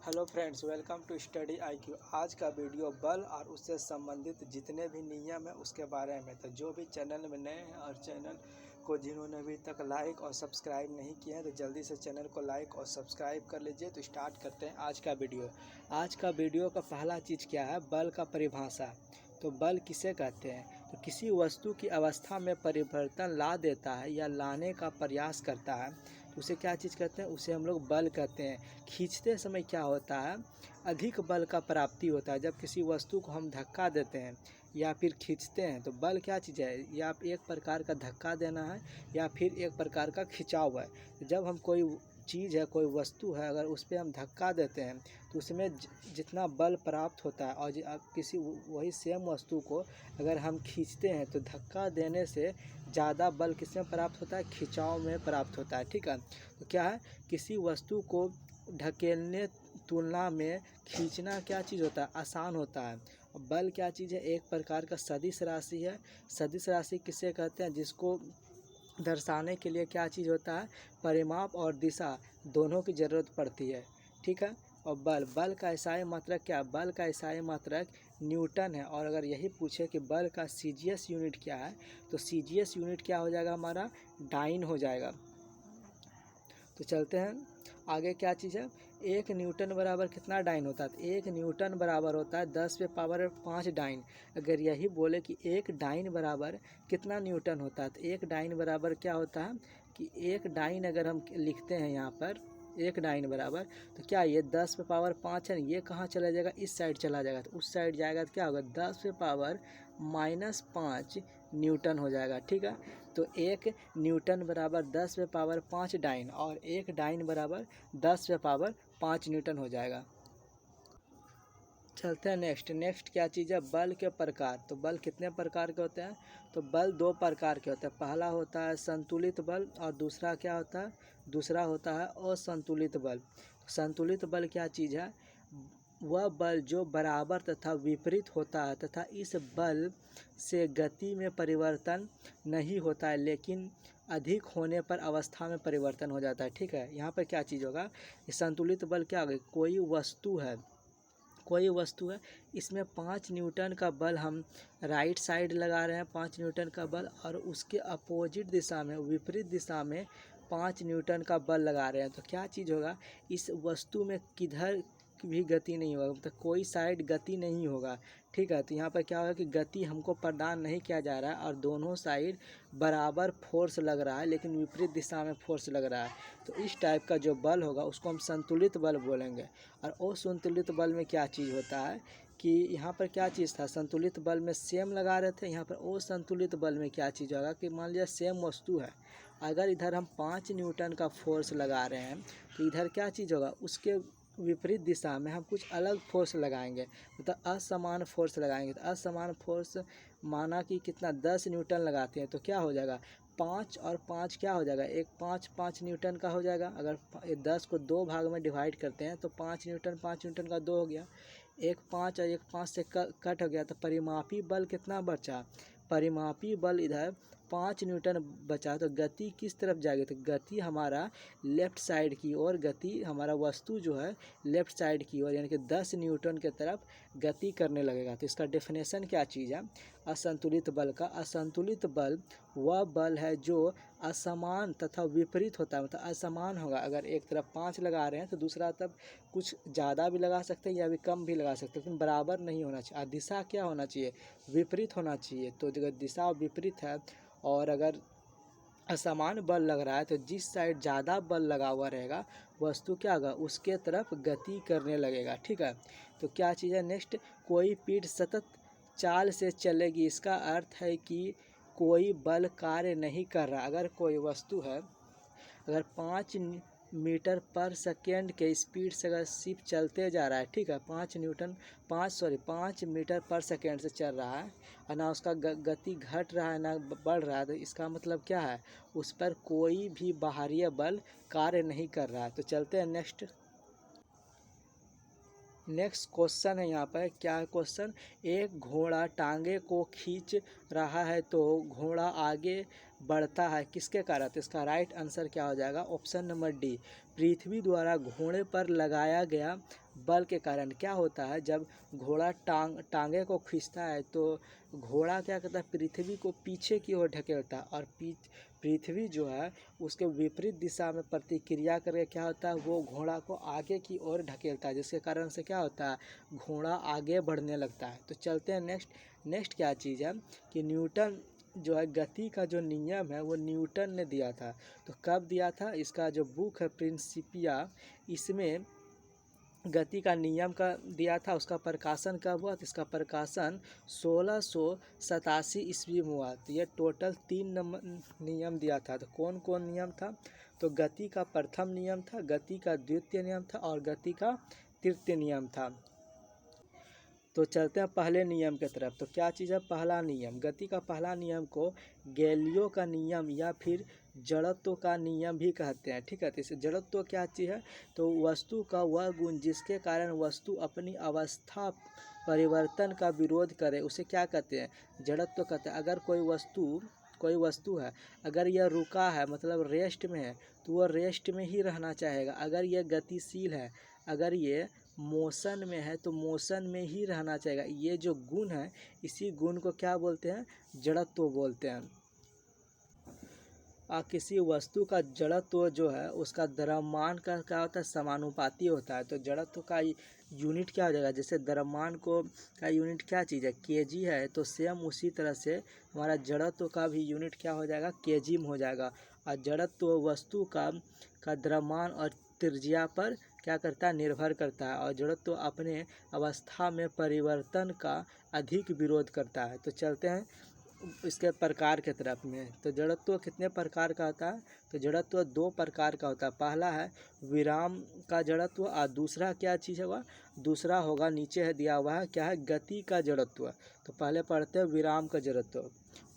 Hello friends, welcome to study IQ. आज का video बल और उससे संबंधित जितने भी नियम है उसके बारे में। तो जो भी चैनल में नए हैं और चैनल को जिन्होंने अभी तक लाइक और सब्सक्राइब नहीं किए हैं तो जल्दी से चैनल को लाइक और सब्सक्राइब कर लीजिए। तो स्टार्ट करते हैं आज का वीडियो। आज का वीडियो का पहला चीज़ क्या है, बल का परिभाषा। तो बल किसे कहते हैं? तो किसी वस्तु की अवस्था में परिवर्तन ला देता है या लाने का प्रयास करता है तो उसे क्या चीज़ कहते हैं? उसे हम लोग बल कहते हैं। खींचते समय क्या होता है, अधिक बल का प्राप्ति होता है। जब किसी वस्तु को हम धक्का देते हैं या फिर खींचते हैं तो बल क्या चीज़ है, या एक प्रकार का धक्का देना है या फिर एक प्रकार का खिंचाव है। जब हम कोई चीज़ है, कोई वस्तु है, अगर उस पर हम धक्का देते हैं तो उसमें जितना बल प्राप्त होता है और किसी वही सेम वस्तु को अगर हम खींचते हैं तो धक्का देने से ज़्यादा बल किसमें प्राप्त होता है? खिंचाव में प्राप्त होता है। ठीक है, तो क्या है, किसी वस्तु को ढकेलने तुलना में खींचना क्या चीज़ होता है? आसान होता है। बल क्या चीज़ है? एक प्रकार का सदिश राशि है। सदिश राशि किसे कहते हैं? जिसको दर्शाने के लिए क्या चीज़ होता है? परिमाप और दिशा दोनों की ज़रूरत पड़ती है। ठीक है, और बल का इकाई मात्रक क्या? बल का इकाई मात्रक न्यूटन है। और अगर यही पूछे कि बल का सीजीएस यूनिट क्या है तो सीजीएस यूनिट क्या हो जाएगा हमारा? डाइन हो जाएगा। तो चलते हैं आगे। क्या चीज़ है? 1 न्यूटन बराबर कितना डाइन होता है? 1 न्यूटन बराबर होता है 10⁵ डाइन। अगर यही बोले कि 1 डाइन बराबर कितना न्यूटन होता है तो 1 डाइन बराबर क्या होता है कि 1 डाइन अगर हम लिखते हैं यहाँ पर 1 डाइन बराबर, तो क्या ये 10⁵ है, ये कहाँ चला जाएगा? इस साइड चला जाएगा। तो उस साइड जाएगा तो क्या होगा? 10⁻⁻5 न्यूटन हो जाएगा। ठीक है, तो 1 न्यूटन बराबर 10⁵5 डाइन और 1 डाइन बराबर 10⁵5 न्यूटन हो जाएगा। चलते हैं नेक्स्ट क्या चीज़ है? बल के प्रकार। तो बल कितने प्रकार के होते हैं? तो बल 2 प्रकार के होते हैं। पहला होता है संतुलित बल और दूसरा क्या होता है? दूसरा होता है असंतुलित बल। संतुलित बल क्या चीज़ है? वह बल जो बराबर तथा विपरीत होता है तथा इस बल से गति में परिवर्तन नहीं होता है, लेकिन अधिक होने पर अवस्था में परिवर्तन हो जाता है। ठीक है, यहाँ पर क्या चीज़ होगा? संतुलित बल क्या होगा? कोई वस्तु है, इसमें 5 न्यूटन का बल हम राइट साइड लगा रहे हैं, 5 न्यूटन का बल, और उसके अपोजिट दिशा में, विपरीत दिशा में 5 न्यूटन का बल लगा रहे हैं। तो क्या चीज़ होगा? इस वस्तु में किधर भी गति नहीं होगा, मतलब कोई साइड गति नहीं होगा। ठीक है, तो यहाँ पर क्या होगा कि गति हमको प्रदान नहीं किया जा रहा है और दोनों साइड बराबर फोर्स लग रहा है, लेकिन विपरीत दिशा में फोर्स लग रहा है। तो इस टाइप का जो बल होगा उसको हम संतुलित बल बोलेंगे। और असंतुलित बल में क्या चीज़ होता है कि यहाँ पर क्या चीज़ था? संतुलित बल में सेम लगा रहे थे, यहाँ पर असंतुलित बल में क्या चीज़ होगा कि मान लिया सेम वस्तु है, अगर इधर हम 5 न्यूटन का फोर्स लगा रहे हैं तो इधर क्या चीज़ होगा? उसके विपरीत दिशा में हम कुछ अलग फोर्स लगाएंगे, मतलब असमान फोर्स लगाएंगे। तो असमान फोर्स माना कि कितना 10 न्यूटन लगाते हैं तो क्या हो जाएगा? 5 और 5 क्या हो जाएगा? एक 5 न्यूटन का हो जाएगा। अगर 10 को 2 भाग में डिवाइड करते हैं तो 5 न्यूटन का 2 हो गया। एक 5 और एक 5 से कट हो गया, तो परिमापी बल कितना बचा? परिमापी बल इधर 5 न्यूटन बचा। तो गति किस तरफ जाएगी? तो गति हमारा लेफ़्ट साइड की ओर, गति हमारा वस्तु जो है लेफ़्ट साइड की ओर, यानी कि 10 न्यूटन के तरफ गति करने लगेगा। तो इसका डेफिनेशन क्या चीज़ है असंतुलित बल का? असंतुलित बल वह बल है जो असमान तथा विपरीत होता है, मतलब असमान होगा। अगर एक तरफ 5 लगा रहे हैं तो दूसरा तरफ कुछ ज़्यादा भी लगा सकते हैं या भी कम भी लगा सकते हैं, लेकिन बराबर नहीं होना चाहिए। और दिशा क्या होना चाहिए? विपरीत होना चाहिए। तो अगर दिशा विपरीत है और अगर असमान बल लग रहा है तो जिस साइड ज़्यादा बल लगा हुआ रहेगा वस्तु क्या होगा? उसके तरफ गति करने लगेगा। ठीक है, तो क्या चीज़ है नेक्स्ट? कोई पीठ सतत चाल से चलेगी। इसका अर्थ है कि कोई बल कार्य नहीं कर रहा। अगर कोई वस्तु है, अगर 5 मीटर पर सेकेंड के स्पीड से अगर शिप चलते जा रहा है, ठीक है, 5 मीटर पर सेकेंड से चल रहा है और ना उसका गति घट रहा है ना बढ़ रहा है, तो इसका मतलब क्या है? उस पर कोई भी बाहरी बल कार्य नहीं कर रहा है। तो चलते हैं नेक्स्ट क्वेश्चन है। यहाँ पर क्या है क्वेश्चन? एक घोड़ा टांगे को खींच रहा है तो घोड़ा आगे बढ़ता है किसके कारण? तो इसका राइट आंसर क्या हो जाएगा? ऑप्शन नंबर डी, पृथ्वी द्वारा घोड़े पर लगाया गया बल के कारण क्या होता है, जब घोड़ा टांगे को खींचता है तो घोड़ा क्या करता है, पृथ्वी को पीछे की ओर ढकेलता है और पृथ्वी जो है उसके विपरीत दिशा में प्रतिक्रिया करके क्या होता है, वो घोड़ा को आगे की ओर ढकेलता है, जिसके कारण से क्या होता है, घोड़ा आगे बढ़ने लगता है। तो चलते हैं नेक्स्ट क्या चीज़ है कि न्यूटन जो है गति का जो नियम है वो न्यूटन ने दिया था। तो कब दिया था, इसका जो बुक है प्रिंसिपिया, इसमें गति का नियम का दिया था। उसका प्रकाशन कब हुआ, तो इसका प्रकाशन 1687 ईस्वी में हुआ। तो ये टोटल 3 नियम दिया था। तो कौन कौन नियम था, तो गति का प्रथम नियम था, गति का द्वितीय नियम था और गति का तृतीय नियम था। तो चलते हैं पहले नियम की तरफ। तो क्या चीज़ है, पहला नियम, गति का पहला नियम को गैलिलियो का नियम या फिर जड़त्व का नियम भी कहते हैं। ठीक है, तो इसे जड़त्व क्या चीज़ है, तो वस्तु का वह गुण जिसके कारण वस्तु अपनी अवस्था परिवर्तन का विरोध करे उसे क्या कहते हैं, जड़त्व कहते हैं। अगर कोई वस्तु है, अगर यह रुका है मतलब रेस्ट में है, तो वह रेस्ट में ही रहना चाहेगा। अगर यह गतिशील है, अगर ये मोशन में है तो मोशन में ही रहना चाहेगा। ये जो गुण है, इसी गुण को क्या बोलते हैं, जड़त्व बोलते हैं। किसी वस्तु का जड़त्व जो है उसका द्रव्यमान का क्या होता है, समानुपाती होता है। तो जड़त्व का यूनिट क्या हो जाएगा, जैसे द्रव्यमान का यूनिट क्या चीज़ है, केजी है, तो सेम उसी तरह से हमारा जड़त्व का भी यूनिट क्या हो जाएगा, केजी में हो जाएगा। और जड़त्व वस्तु का द्रव्यमान और त्रिज्या पर क्या करता है, निर्भर करता है। और जड़त्व अपने अवस्था में परिवर्तन का अधिक विरोध करता है। तो चलते हैं इसके प्रकार के तरफ में। तो जड़त्व कितने प्रकार का होता है, तो जड़त्व 2 प्रकार का होता है। पहला है विराम का जड़त्व और दूसरा क्या चीज़ होगा, दूसरा होगा नीचे है दिया हुआ है, क्या है, गति का जड़त्व। तो पहले पढ़ते हैं विराम का जड़त्व।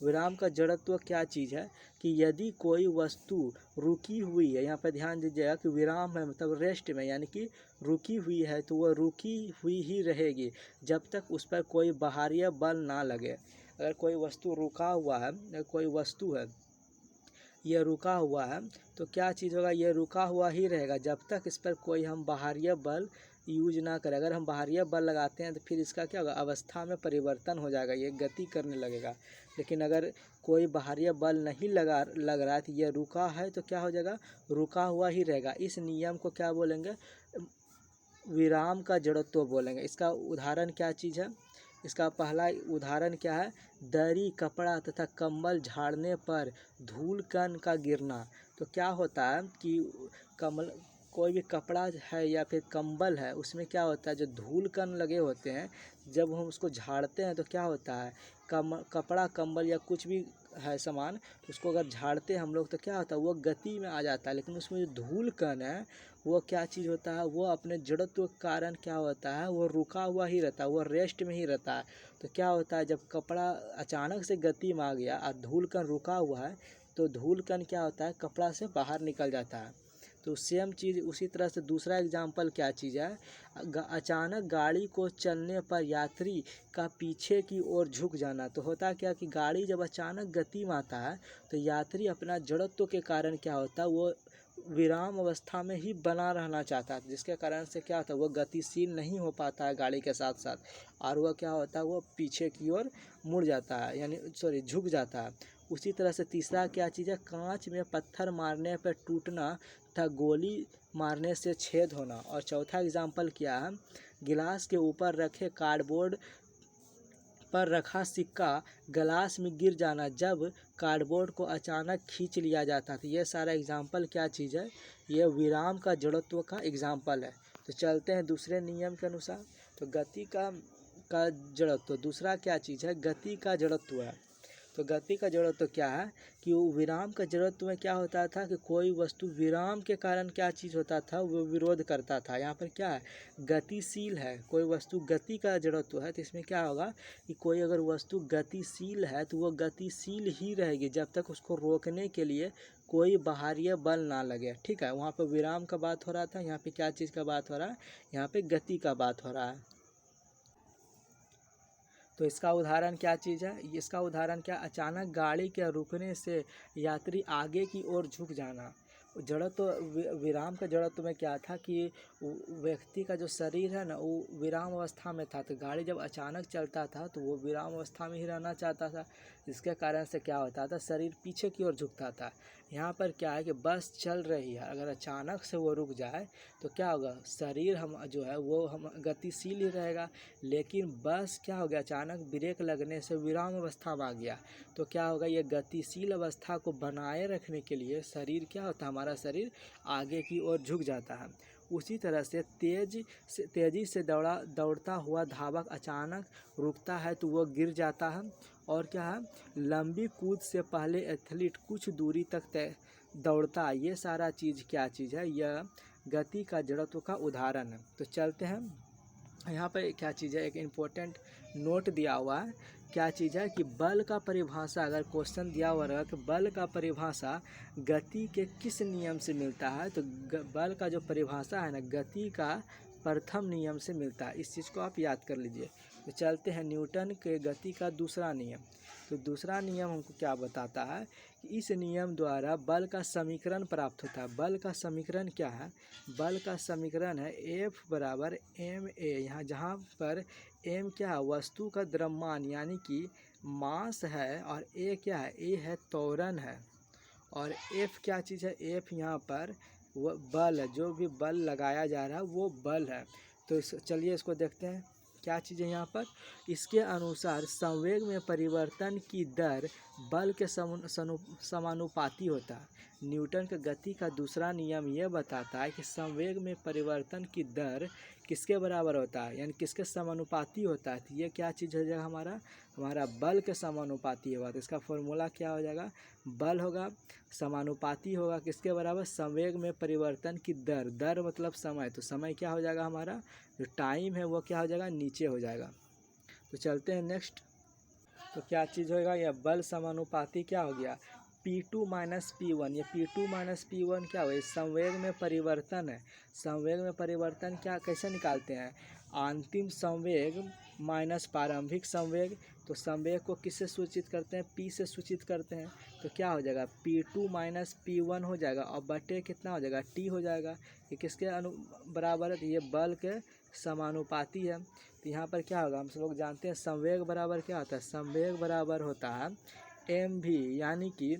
विराम का जड़त्व क्या चीज़ है कि यदि कोई वस्तु रुकी हुई है, यहाँ पर ध्यान दीजिएगा कि विराम है मतलब रेस्ट में, यानी कि रुकी हुई है, तो वह रुकी हुई ही रहेगी जब तक उस पर कोई बाहरी बल ना लगे। अगर कोई वस्तु रुका हुआ है, कोई वस्तु है ये रुका हुआ है, तो क्या चीज़ होगा, ये रुका हुआ ही रहेगा जब तक इस पर कोई हम बाहरी बल यूज ना करें। अगर हम बाहरी बल लगाते हैं तो फिर इसका क्या होगा, अवस्था में परिवर्तन हो जाएगा, ये गति करने लगेगा। लेकिन अगर कोई बाहरी बल नहीं लग रहा है तो ये रुका है, तो क्या हो जाएगा, रुका हुआ ही रहेगा। इस नियम को क्या बोलेंगे, विराम का जड़त्व बोलेंगे। इसका उदाहरण क्या चीज़ है, इसका पहला उदाहरण क्या है, दरी, कपड़ा तथा कंबल झाड़ने पर धूल कण का गिरना। तो क्या होता है कि कोई भी कपड़ा है या फिर कंबल है, उसमें क्या होता है, जो धूल कण लगे होते हैं, जब हम उसको झाड़ते हैं तो क्या होता है, कपड़ा कंबल या कुछ भी है सामान, उसको अगर झाड़ते हैं हम लोग तो क्या होता है, वो गति में आ जाता है। लेकिन उसमें जो धूल कण है वो क्या चीज़ होता है, वो अपने जड़त्व के कारण क्या होता है, वो रुका हुआ ही रहता है, वो रेस्ट में ही रहता है। तो क्या होता है, जब कपड़ा अचानक से गति में आ गया और धूल कण रुका हुआ है, तो धूल कण क्या होता है, कपड़ा से बाहर निकल जाता है। तो सेम चीज़ उसी तरह से दूसरा एग्जाम्पल क्या चीज़ है, अचानक गाड़ी को चलने पर यात्री का पीछे की ओर झुक जाना। तो होता क्या कि गाड़ी जब अचानक गति में आता है तो यात्री अपना जड़त्व के कारण क्या होता है, वो विराम अवस्था में ही बना रहना चाहता है, जिसके कारण से क्या होता है, वो गतिशील नहीं हो पाता है गाड़ी के साथ साथ, और वह क्या होता है, वो पीछे की ओर मुड़ जाता है, यानी झुक जाता है। उसी तरह से तीसरा क्या चीज़ है, कांच में पत्थर मारने पर टूटना तथा गोली मारने से छेद होना। और चौथा एग्जाम्पल क्या है, गिलास के ऊपर रखे कार्डबोर्ड पर रखा सिक्का गिलास में गिर जाना जब कार्डबोर्ड को अचानक खींच लिया जाता था। ये सारा एग्जाम्पल क्या चीज़ है, ये विराम का जड़त्व का एग्जाम्पल है। तो चलते हैं दूसरे नियम के अनुसार। तो गति का जड़त्व दूसरा क्या चीज़ है, गति का जड़त्व है। तो गति का जड़त्व क्या है कि वो विराम का जड़त्व में क्या होता था कि कोई वस्तु विराम के कारण क्या चीज़ होता था, वो विरोध करता था। यहाँ पर क्या है, गतिशील है, कोई वस्तु गति का जड़त्व है, तो इसमें क्या होगा कि कोई अगर वस्तु गतिशील है तो वो गतिशील ही रहेगी जब तक उसको रोकने के लिए कोई बाहरी बल ना लगे। ठीक है, वहाँ पर विराम का बात हो रहा था, यहाँ पे क्या चीज़ का बात हो रहा है, यहाँ पे गति का बात हो रहा है। तो इसका उदाहरण क्या चीज़ है, इसका उदाहरण क्या, अचानक गाड़ी के रुकने से यात्री आगे की ओर झुक जाना। जड़त्व विराम का जड़त्व में क्या था कि व्यक्ति का जो शरीर है ना वो विराम अवस्था में था, तो गाड़ी जब अचानक चलता था तो वो विराम अवस्था में ही रहना चाहता था, जिसके कारण से क्या होता था, शरीर पीछे की ओर झुकता था। यहाँ पर क्या है कि बस चल रही है, अगर अचानक से वो रुक जाए तो क्या होगा, शरीर हम जो है वो हम गतिशील ही रहेगा, लेकिन बस क्या हो गया, अचानक ब्रेक लगने से विराम अवस्था में आ गया, तो क्या होगा, ये गतिशील अवस्था को बनाए रखने के लिए शरीर क्या होता है, हमारा शरीर आगे की ओर झुक जाता है। उसी तरह से तेज़ी से दौड़ता हुआ धावक अचानक रुकता है तो वो गिर जाता है। और क्या है, लंबी कूद से पहले एथलीट कुछ दूरी तक दौड़ता है। ये सारा चीज़ क्या चीज़ है, यह गति का जड़त्व का उदाहरण है। तो चलते हैं, यहाँ पर क्या चीज़ है, एक इम्पोर्टेंट नोट दिया हुआ है। क्या चीज़ है कि बल का परिभाषा, अगर क्वेश्चन दिया हुआ रहेगा कि बल का परिभाषा गति के किस नियम से मिलता है, तो बल का जो परिभाषा है ना, गति का प्रथम नियम से मिलता है। इस चीज़ को आप याद कर लीजिए। तो चलते हैं न्यूटन के गति का दूसरा नियम। तो दूसरा नियम हमको क्या बताता है कि इस नियम द्वारा बल का समीकरण प्राप्त होता है। बल का समीकरण क्या है, बल का समीकरण है F बराबर ma, यहाँ जहाँ पर m क्या है, वस्तु का द्रव्यमान यानी कि मास है, और a क्या है, a है त्वरण है, और F क्या चीज़ है, F यहाँ पर वो बल है, जो भी बल लगाया जा रहा है वो बल है। तो चलिए इसको देखते हैं क्या चीज़ है यहाँ पर। इसके अनुसार संवेग में परिवर्तन की दर बल के समानुपाती होता है। न्यूटन के गति का दूसरा नियम यह बताता है कि संवेग में परिवर्तन की दर किसके बराबर होता है, यानी किसके समानुपाती होता है। तो ये क्या चीज़ हो जाएगा, हमारा बल के समानुपाती होगा। तो इसका फॉर्मूला क्या हो जाएगा, बल होगा समानुपाती होगा किसके बराबर, संवेग में परिवर्तन की दर, दर मतलब समय, तो समय क्या हो जाएगा, हमारा जो टाइम है वो क्या हो जाएगा, नीचे हो जाएगा। तो चलते हैं नेक्स्ट। तो क्या चीज़ होगा, यह बल समानुपाती क्या हो गया, P2 माइनस P1। ये P2 माइनस P1 क्या हुआ, संवेग में परिवर्तन है। संवेग में परिवर्तन क्या कैसे निकालते हैं, अंतिम संवेग माइनस प्रारंभिक संवेग। तो संवेग को किससे सूचित करते हैं, P से सूचित करते हैं। तो क्या हो जाएगा, P2 माइनस P1 हो जाएगा, और बटे कितना हो जाएगा, T हो जाएगा। ये किसके बराबर है, तो ये बल के समानुपाती है। तो यहाँ पर क्या होगा, हम सब लोग जानते हैं संवेग बराबर क्या होता है, संवेग बराबर होता है mv, यानी कि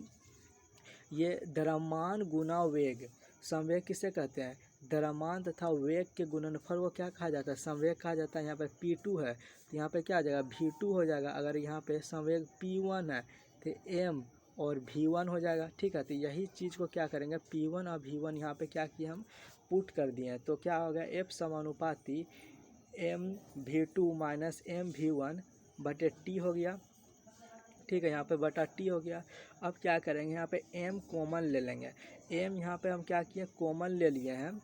ये द्रव्यमान गुना वेग। संवेग किसे कहते हैं, द्रव्यमान तथा वेग के गुणनफल को क्या कहा जाता है, संवेग कहा जाता है। यहाँ पे P2 है तो यहाँ पे क्या आ जाएगा, V2 हो जाएगा। अगर यहाँ पे संवेग P1 है तो m और V1 हो जाएगा, ठीक है। तो यही चीज़ को क्या करेंगे, P1 और V1 यहाँ पे क्या किए, हम पुट कर दिए हैं। तो क्या हो गया, F समानुपाती mv2 माइनस mv1 बटे T हो गया, ठीक है। यहाँ पे बटा T हो गया। अब क्या करेंगे, यहाँ पे m कॉमन ले लेंगे। m यहाँ पे हम क्या किए, कॉमन ले लिए हैं,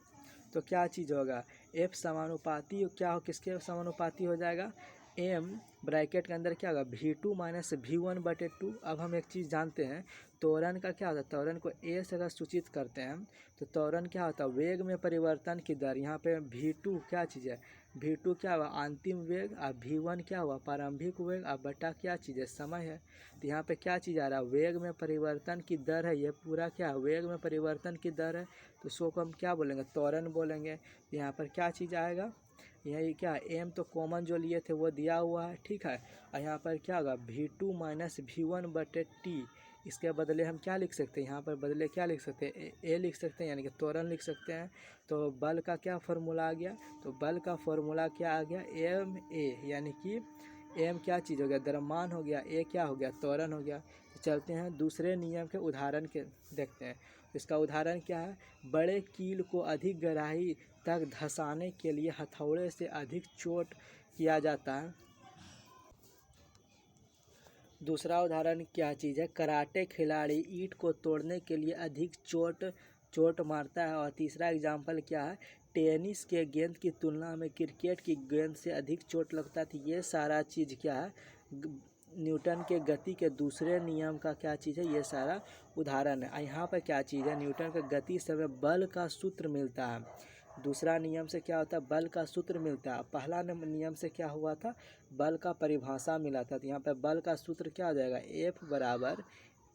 तो क्या चीज़ होगा, F समानुपाती क्या हो, किसके समानुपाती हो जाएगा, m ब्रैकेट के अंदर क्या होगा, V2 माइनस V1 बटे 2। अब हम एक चीज़ जानते हैं, त्वरण का क्या होता है, त्वरण को a से अगर सूचित करते हैं तो त्वरण क्या होता है, वेग में परिवर्तन की दर। यहाँ पे V2 क्या चीज़ है, V2 क्या हुआ, अंतिम वेग, और V1 क्या हुआ, प्रारंभिक वेग, और बटा क्या चीज़ है, समय है। तो यहाँ पे क्या चीज़ आ रहा है, वेग में परिवर्तन की दर है, ये पूरा क्या है, वेग में परिवर्तन की दर है, तो उसको हम क्या बोलेंगे, त्वरण बोलेंगे। यहाँ पर क्या चीज़ आएगा, यही क्या m तो कॉमन जो लिए थे वो दिया हुआ है, ठीक है। और यहाँ पर क्या होगा, V2 माइनस V1 बटे T। इसके बदले हम क्या लिख सकते हैं, यहाँ पर बदले क्या लिख सकते हैं, a लिख सकते हैं, यानी कि त्वरण लिख सकते हैं। तो बल का क्या फॉर्मूला आ गया, तो बल का फॉर्मूला क्या आ गया, ma, यानी कि m क्या चीज़ हो गया, द्रव्यमान हो गया, a क्या हो गया, त्वरण हो गया। तो चलते हैं दूसरे नियम के उदाहरण के देखते हैं। इसका उदाहरण क्या है, बड़े कील को अधिक गहराई तक धंसाने के लिए हथौड़े से अधिक चोट किया जाता है। दूसरा उदाहरण क्या चीज़ है, कराटे खिलाड़ी ईंट को तोड़ने के लिए अधिक चोट मारता है। और तीसरा एग्जाम्पल क्या है, टेनिस के गेंद की तुलना में क्रिकेट की गेंद से अधिक चोट लगता है। तो ये सारा चीज़ क्या है, न्यूटन के गति के दूसरे नियम का क्या चीज़ है, ये सारा उदाहरण है। यहाँ पर क्या चीज़ है, न्यूटन के गति से हमें बल का सूत्र मिलता है। दूसरा नियम से क्या होता है, बल का सूत्र मिलता है। पहला नियम से क्या हुआ था, बल का परिभाषा मिला था। तो यहाँ पर बल का सूत्र क्या हो जाएगा, F बराबर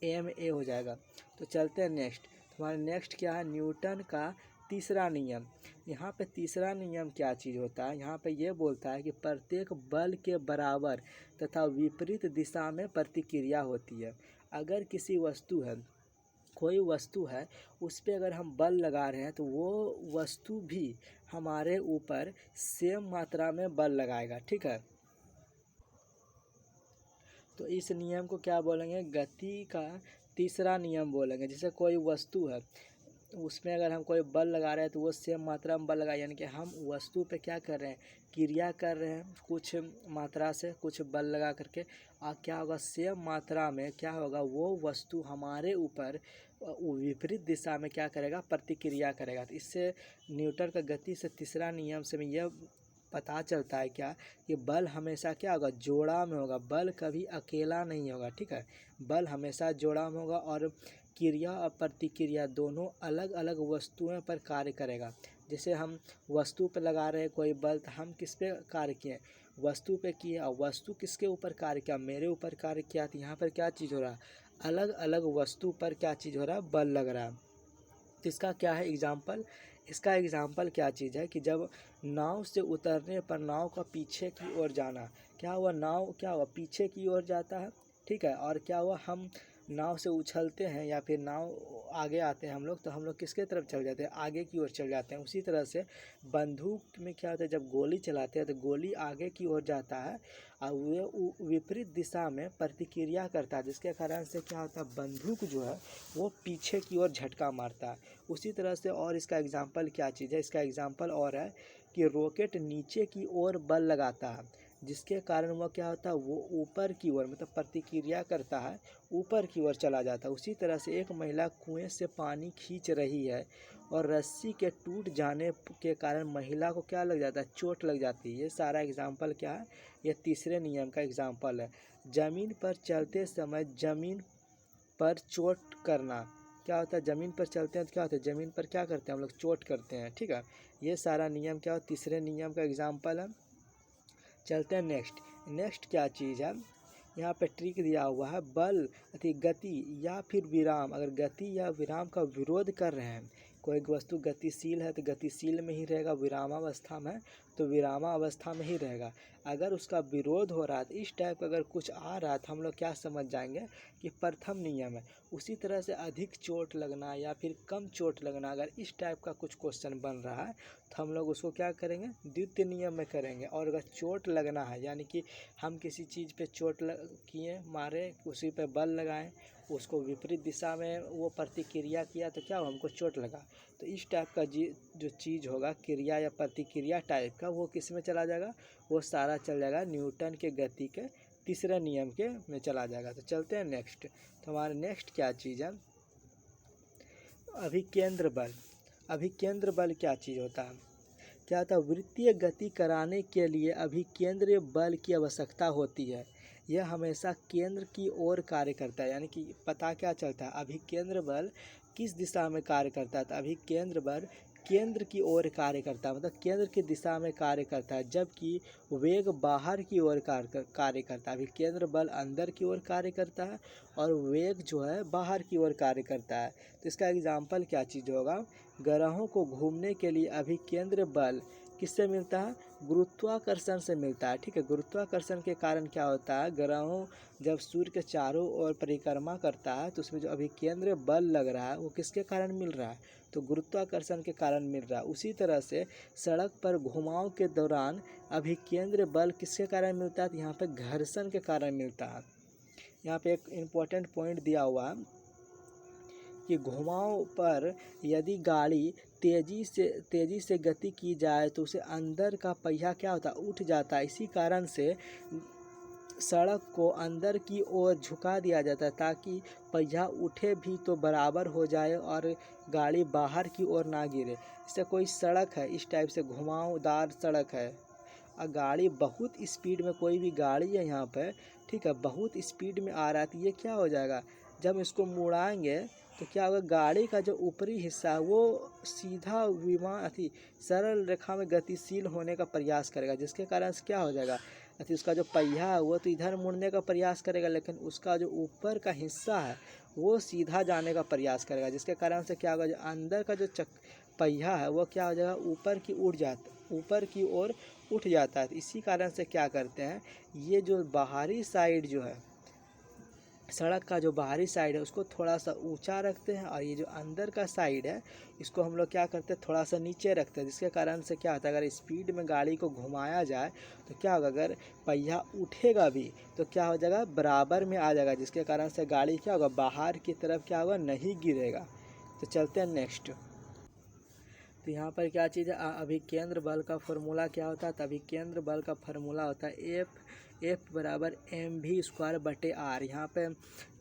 ma हो जाएगा। तो चलते हैं नेक्स्ट। हमारा नेक्स्ट क्या है, न्यूटन का तीसरा नियम। यहाँ पे तीसरा नियम क्या चीज़ होता है, यहाँ पे ये बोलता है कि प्रत्येक बल के बराबर तथा विपरीत दिशा में प्रतिक्रिया होती है। अगर किसी वस्तु है, कोई वस्तु है, उस पर अगर हम बल लगा रहे हैं तो वो वस्तु भी हमारे ऊपर सेम मात्रा में बल लगाएगा, ठीक है। तो इस नियम को क्या बोलेंगे, गति का तीसरा नियम बोलेंगे। जैसे कोई वस्तु है, उसमें अगर हम कोई बल लगा रहे हैं तो वो सेम मात्रा में बल लगाए, यानी कि हम वस्तु पे क्या कर रहे हैं, क्रिया कर रहे हैं कुछ मात्रा से, कुछ बल लगा करके। और क्या होगा, सेम मात्रा में क्या होगा, वो वस्तु हमारे ऊपर विपरीत दिशा में क्या करेगा, प्रतिक्रिया करेगा। तो इससे न्यूटन का गति से तीसरा नियम से यह पता चलता है क्या, कि बल हमेशा क्या होगा, जोड़ा में होगा, बल कभी अकेला नहीं होगा, ठीक है। बल हमेशा जोड़ा में होगा और क्रिया और प्रतिक्रिया दोनों अलग अलग वस्तुओं पर कार्य करेगा। जैसे हम वस्तु पर लगा रहे हैं कोई बल, तो हम किस पे कार्य किए, वस्तु पे किए, और वस्तु किसके ऊपर कार्य किया, मेरे ऊपर कार्य किया। तो यहाँ पर क्या चीज़ हो रहा है, अलग अलग वस्तु पर क्या चीज़ हो रहा है, बल लग रहा है। तो इसका क्या है एग्जाम्पल, इसका एग्जाम्पल क्या चीज़ है कि जब नाव से उतरने पर नाव का पीछे की ओर जाना, क्या हुआ, नाव क्या हुआ, पीछे की ओर जाता है, ठीक है। और क्या हुआ, हम नाव से उछलते हैं या फिर नाव आगे आते हैं हम लोग, तो हम लोग किसके तरफ चल जाते हैं, आगे की ओर चल जाते हैं। उसी तरह से बंदूक में क्या होता है, जब गोली चलाते हैं तो गोली आगे की ओर जाता है और वो विपरीत दिशा में प्रतिक्रिया करता है, जिसके कारण से क्या होता है, बंदूक जो है वो पीछे की ओर झटका मारता है। उसी तरह से और इसका एग्जाम्पल क्या चीज़ है, इसका एग्जाम्पल और है कि रॉकेट नीचे की ओर बल लगाता है, जिसके कारण वह क्या होता है, वो ऊपर की ओर मतलब प्रतिक्रिया करता है, ऊपर की ओर चला जाता है। उसी तरह से एक महिला कुएं से पानी खींच रही है और रस्सी के टूट जाने के कारण महिला को क्या लग जाता है, चोट लग जाती है। ये सारा एग्जाम्पल क्या है, ये तीसरे नियम का एग्जाम्पल है। ज़मीन पर चलते समय ज़मीन पर चोट करना, क्या होता है, ज़मीन पर चलते हैं तो क्या होता है, ज़मीन पर क्या करते हैं हम लोग, चोट करते हैं, ठीक है। ये सारा नियम क्या हो, तीसरे नियम का एग्जाम्पल है। चलते हैं नेक्स्ट क्या चीज़ है, यहाँ पे ट्रिक दिया हुआ है, बल गति या फिर विराम, अगर गति या विराम का विरोध कर रहे हैं, कोई वस्तु गतिशील है तो गतिशील में ही रहेगा, विरामावस्था में तो विरामावस्था में ही रहेगा। अगर उसका विरोध हो रहा है तो इस टाइप का अगर कुछ आ रहा है तो हम लोग क्या समझ जाएंगे कि प्रथम नियम है। उसी तरह से अधिक चोट लगना या फिर कम चोट लगना, अगर इस टाइप का कुछ क्वेश्चन बन रहा है तो हम लोग उसको क्या करेंगे, द्वितीय नियम में करेंगे। और अगर चोट लगना है, यानी कि हम किसी चीज़ पे चोट किए, मारे, उसी पे बल लगाएं, उसको विपरीत दिशा में वो प्रतिक्रिया किया तो क्या हो, हमको चोट लगा। तो इस टाइप का जो चीज़ होगा, क्रिया या प्रतिक्रिया टाइप का, वो किस में चला जाएगा, वो सारा चल जाएगा न्यूटन के गति के तीसरे नियम के में चला जाएगा। तो चलते हैं नेक्स्ट। तो हमारा नेक्स्ट क्या चीज़ है, अभिकेंद्र बल। अभिकेंद्र बल क्या चीज़ होता है, क्या होता है, वृत्तीय गति कराने के लिए अभिकेंद्रीय बल की आवश्यकता होती है। यह हमेशा केंद्र की ओर कार्य करता है, यानी कि पता क्या चलता है, अभिकेंद्र बल किस दिशा में कार्य करता है, तो अभिकेंद्र बल केंद्र की ओर कार्य करता है, मतलब केंद्र की दिशा में कार्य करता है, जबकि वेग बाहर की ओर कार्य करता है। अभिकेंद्र बल अंदर की ओर कार्य करता है और वेग जो है बाहर की ओर कार्य करता है। तो इसका एग्जाम्पल क्या चीज़ होगा, ग्रहों को घूमने के लिए अभिकेंद्र बल किससे मिलता है, गुरुत्वाकर्षण से मिलता है, ठीक है। गुरुत्वाकर्षण के कारण क्या होता है, ग्रहों जब सूर्य के चारों ओर परिक्रमा करता है तो उसमें जो अभिकेंद्र बल लग रहा है वो किसके कारण मिल रहा है, तो गुरुत्वाकर्षण के कारण मिल रहा है। उसी तरह से सड़क पर घुमाव के दौरान अभिकेंद्र बल किसके कारण मिलता है, तो यहाँ पे घर्षण के कारण मिलता है। यहाँ पे एक इम्पोर्टेंट पॉइंट दिया हुआ है कि घुमाव पर यदि गाड़ी तेज़ी से गति की जाए तो उसे अंदर का पहिया क्या होता है, उठ जाता है। इसी कारण से सड़क को अंदर की ओर झुका दिया जाता है ताकि पहिया उठे भी तो बराबर हो जाए और गाड़ी बाहर की ओर ना गिरे। जैसे कोई सड़क है, इस टाइप से घुमावदार सड़क है और गाड़ी बहुत स्पीड में, कोई भी गाड़ी है यहाँ पे, ठीक है, बहुत स्पीड में आ रहा है, तो ये क्या हो जाएगा, जब इसको मुड़ाएंगे तो क्या होगा, गाड़ी का जो ऊपरी हिस्सा है वो सीधा सरल रेखा में गतिशील होने का प्रयास करेगा, जिसके कारण से क्या हो जाएगा, उसका जो पहिया है वो तो इधर मुड़ने का प्रयास करेगा, लेकिन उसका जो ऊपर का हिस्सा है वो सीधा जाने का प्रयास करेगा, जिसके कारण से क्या होगा, जो अंदर का जो पहिया है वो क्या हो जाएगा, ऊपर की ओर उठ जाता है। इसी कारण से क्या करते हैं, ये जो बाहरी साइड जो है, सड़क का जो बाहरी साइड है उसको थोड़ा सा ऊंचा रखते हैं, और ये जो अंदर का साइड है इसको हम लोग क्या करते हैं, थोड़ा सा नीचे रखते हैं। जिसके कारण से क्या होता है, अगर स्पीड में गाड़ी को घुमाया जाए तो क्या होगा, अगर पहिया उठेगा भी तो क्या हो जाएगा, बराबर में आ जाएगा, जिसके कारण से गाड़ी क्या होगा, बाहर की तरफ क्या होगा, नहीं गिरेगा। तो चलते हैं नेक्स्ट। तो यहाँ पर क्या चीज़ है, अभिकेंद्र बल का फॉर्मूला क्या होता है, तो अभिकेंद्र बल का फार्मूला होता है एफ बराबर एम वी स्क्वायर बटे आर। यहाँ पे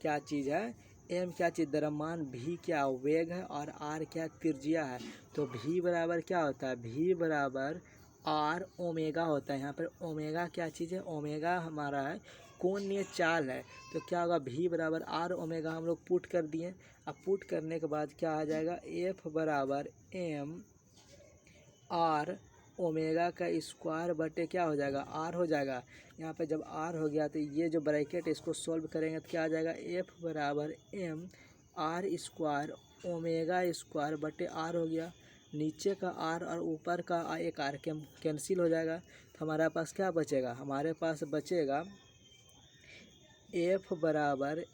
क्या चीज़ है, एम क्या चीज़, द्रव्यमान, भी क्या वेग है, और आर क्या त्रिज्या है। तो भी बराबर क्या होता है, भी बराबर आर ओमेगा होता है। यहाँ पर ओमेगा क्या चीज़ है, ओमेगा हमारा है कोणीय चाल है। तो क्या होगा, भी बराबर आर ओमेगा हम लोग पुट कर दिए। अब पुट करने के बाद क्या आ जाएगा, एफ बराबर एम आर ओमेगा का स्क्वायर बटे क्या हो जाएगा, आर हो जाएगा। यहाँ पे जब आर हो गया तो ये जो ब्रैकेट इसको सॉल्व करेंगे तो क्या आ जाएगा, एफ बराबर M R square omega square बटे आर हो गया। नीचे का आर और ऊपर का एक आर कैंसिल हो जाएगा। तो हमारे पास क्या बचेगा, हमारे पास बचेगा एफ बराबर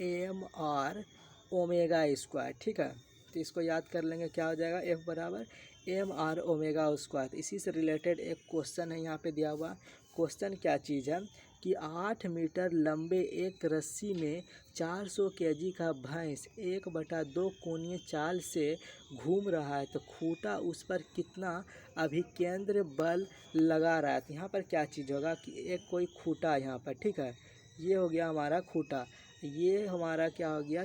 एम आर ओमेगा स्क्वायर। ठीक है, तो इसको याद कर लेंगे, क्या हो जाएगा, एफ बराबर एम आर ओमेगा स्क्वायर। इसी से रिलेटेड एक क्वेश्चन है यहाँ पे दिया हुआ। क्वेश्चन क्या चीज़ है कि 8 मीटर लंबे एक रस्सी में 400 केजी का भैंस 1/2 कोणीय चाल से घूम रहा है, तो खूंटा उस पर कितना अभिकेंद्र बल लगा रहा है। तो यहाँ पर क्या चीज़ होगा कि एक कोई खूंटा यहाँ पर, ठीक है, ये हो गया हमारा खूंटा, ये हमारा क्या हो गया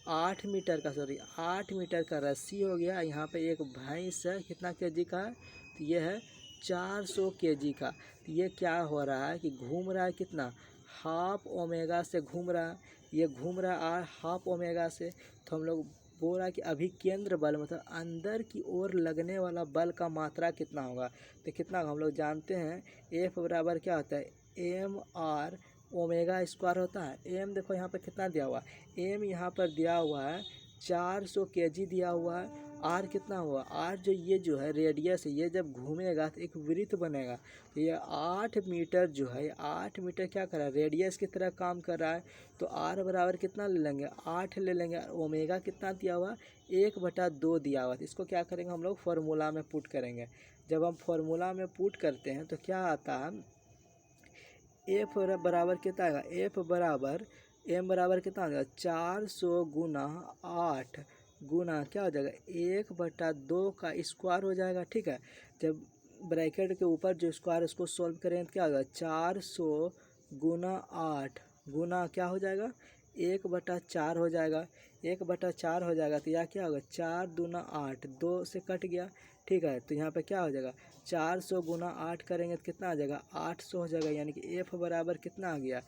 8 मीटर का, 8 मीटर का रस्सी हो गया। यहाँ पे एक भैंस है, कितना केजी का है, तो ये है 400 केजी का। तो ये क्या हो रहा है कि घूम रहा है कितना, हाफ ओमेगा से घूम रहा है, ये घूम रहा है हाफ ओमेगा से। तो हम लोग बोल रहा है कि अभिकेंद्र बल मतलब अंदर की ओर लगने वाला बल का मात्रा कितना होगा। तो कितना हम लोग जानते हैं, एफ बराबर क्या होता है, एम आर ओमेगा स्क्वायर होता है। एम देखो यहाँ पर कितना दिया हुआ है, एम यहाँ पर दिया हुआ है 400 केजी दिया हुआ है। आर कितना हुआ, आर ये जो है रेडियस है, ये जब घूमेगा तो एक वृत्त बनेगा। तो ये 8 मीटर जो है, 8 मीटर क्या कर रहा है, रेडियस की तरह काम कर रहा है। तो आर बराबर कितना ले लेंगे, 8 ले लेंगे। ओमेगा कितना दिया हुआ, 1/2 दिया हुआ। तो इसको क्या करेंगे हम लोग, फार्मूला में पुट करेंगे। जब हम फार्मूला में पुट करते हैं तो क्या आता है, एफ बराबर कितना आएगा, एफ बराबर एम बराबर कितना हो जाएगा, 400 गुना 8 गुना क्या हो जाएगा, 1/2 का स्क्वायर हो जाएगा। ठीक है, जब ब्रैकेट के ऊपर जो स्क्वायर उसको सॉल्व करें तो क्या होगा, 400 गुना 8 गुना क्या हो जाएगा, 1/4 हो जाएगा। 1/4 हो जाएगा तो यह क्या होगा, 4 दूना 8, 2 से कट गया। ठीक है, तो यहाँ पे क्या हो जाएगा, 400 गुना 8 करेंगे तो कितना आ जाएगा, 800 हो जाएगा। यानी कि एफ बराबर कितना आ गया,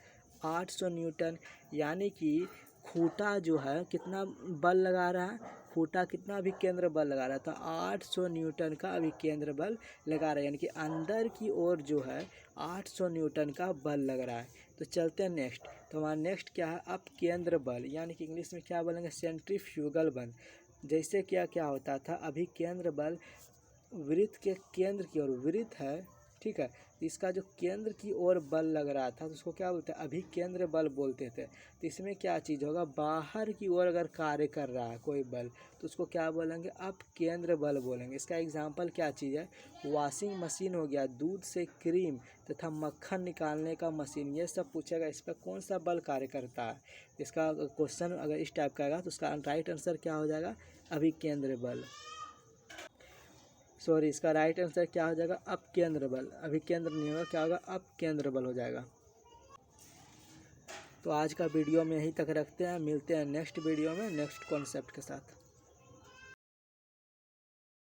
800 न्यूटन। यानी कि खूंटा जो है कितना बल लगा रहा है, खूंटा कितना अभिकेंद्र बल लगा रहा है, तो 800 न्यूटन का अभिकेंद्र बल लगा रहा है। यानी कि अंदर की ओर जो है 800 न्यूटन का बल लग रहा है। तो चलते हैं नेक्स्ट। तो हमारा नेक्स्ट क्या है, अपकेंद्र बल, यानी कि इंग्लिश में क्या बोलेंगे, सेंट्रीफ्यूगल बल। जैसे क्या क्या होता था, अभिकेंद्र बल वृत्त के केंद्र की ओर, वृत्त है, ठीक है, इसका जो केंद्र की ओर बल लग रहा था तो उसको क्या बोलते हैं, अभिकेंद्र बल बोलते थे। तो इसमें क्या चीज़ होगा, बाहर की ओर अगर कार्य कर रहा है कोई बल तो उसको क्या बोलेंगे, अपकेंद्र बल बोलेंगे। इसका एग्जांपल क्या चीज़ है, वॉशिंग मशीन हो गया, दूध से क्रीम तथा मक्खन निकालने का मशीन, ये सब पूछेगा इस पर कौन सा बल कार्य करता है। इसका क्वेश्चन अगर इस टाइप का आएगा तो उसका राइट आंसर क्या हो जाएगा, अभिकेंद्र बल। सॉरी, इसका राइट आंसर क्या हो जाएगा, अपकेंद्र बल। अभिकेंद्र नहीं होगा, क्या होगा, अपकेंद्र बल हो जाएगा। तो आज का वीडियो में यहीं तक रखते हैं, मिलते हैं नेक्स्ट वीडियो में नेक्स्ट कॉन्सेप्ट के साथ।